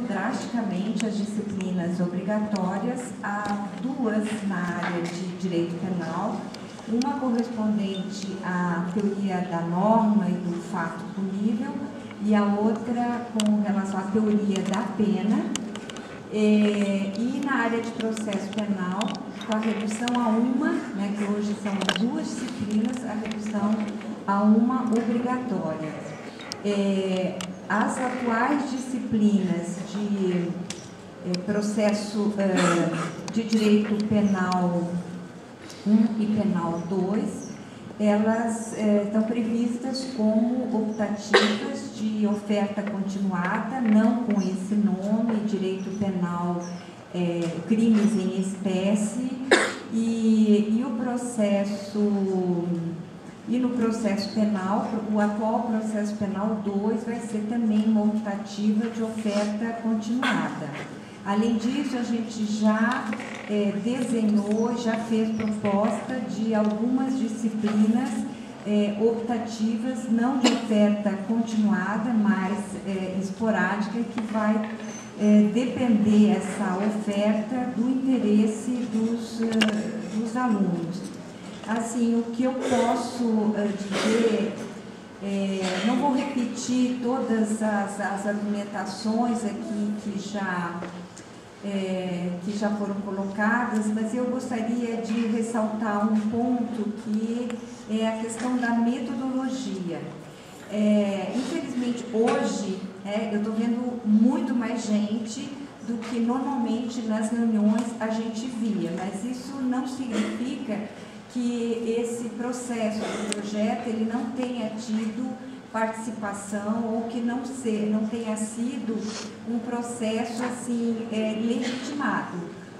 drasticamente as disciplinas obrigatórias, há duas na área de direito penal, uma correspondente à teoria da norma e do fato punível e a outra com relação à teoria da pena, e na área de processo penal, com a redução a uma, né, que hoje são duas disciplinas, a redução a uma obrigatória. As atuais disciplinas de processo de direito penal 1 e penal 2, elas estão previstas como optativas de oferta continuada, não com esse nome, direito penal, crimes em espécie, e o processo... E no processo penal, o atual processo penal 2 vai ser também uma optativa de oferta continuada. Além disso, a gente já desenhou, já fez proposta de algumas disciplinas optativas, não de oferta continuada, mas esporádica, que vai depender essa oferta do interesse dos alunos. Assim, o que eu posso dizer, não vou repetir todas as argumentações aqui que já foram colocadas, mas eu gostaria de ressaltar um ponto que é a questão da metodologia. Infelizmente, hoje, eu estou vendo muito mais gente do que normalmente nas reuniões a gente via, mas isso não significa que esse processo do projeto ele não tenha tido participação ou que não tenha sido um processo assim legitimado,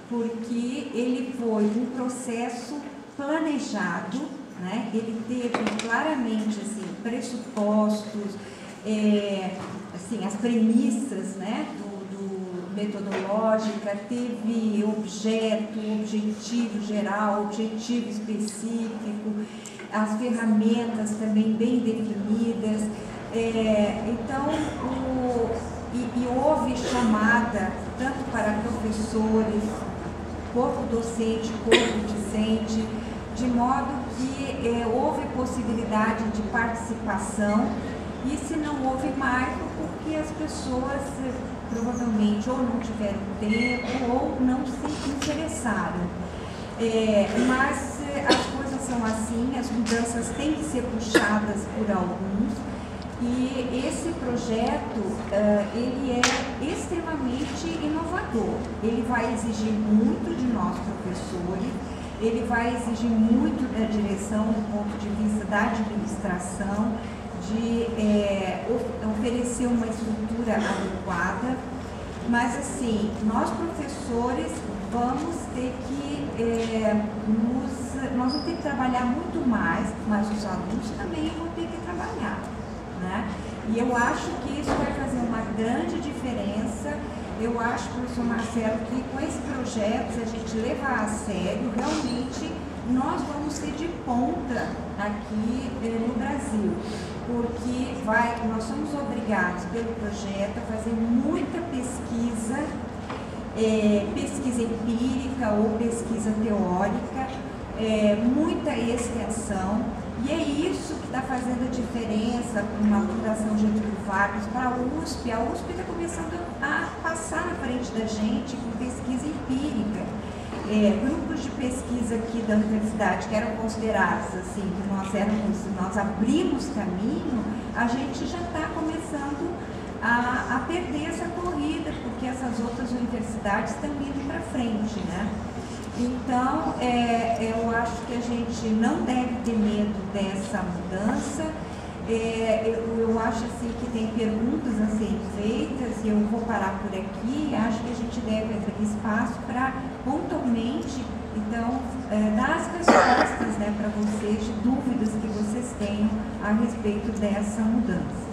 porque ele foi um processo planejado, né? Ele teve claramente assim pressupostos, assim as premissas, né, metodológica, teve objetivo geral, objetivo específico, as ferramentas também bem definidas, então houve chamada tanto para professores, corpo docente, corpo discente, de modo que houve possibilidade de participação, e se não houve mais, porque as pessoas provavelmente ou não tiveram tempo ou não se interessaram. Mas as coisas são assim, as mudanças têm que ser puxadas por alguns, e esse projeto ele é extremamente inovador. Ele vai exigir muito de nós professores, ele vai exigir muito da direção do ponto de vista da administração, de oferecer uma estrutura adequada, mas assim, nós professores vamos ter que nós vamos ter que trabalhar muito mais, mas os alunos também vão ter que trabalhar, né? E eu acho que isso vai fazer uma grande diferença. Eu acho, professor Marcelo, que com esse projeto, se a gente levar a sério, realmente nós vamos ser de ponta aqui no Brasil, porque nós somos obrigados pelo projeto a fazer muita pesquisa, pesquisa empírica ou pesquisa teórica, muita extensão, e é isso que está fazendo a diferença com uma Fundação Getúlio Vargas para a USP. A USP está começando a passar na frente da gente com pesquisa empírica. Grupos de pesquisa aqui da universidade que eram considerados assim, que nós abrimos caminho, a gente já está começando a perder essa corrida, porque essas outras universidades estão indo para frente, né? Então, eu acho que a gente não deve ter medo dessa mudança. Eu acho assim que tem perguntas a serem feitas, e eu vou parar por aqui. Acho que a gente deve abrir espaço para pontualmente, então, dar as respostas, né, para vocês, de dúvidas que vocês tenham a respeito dessa mudança.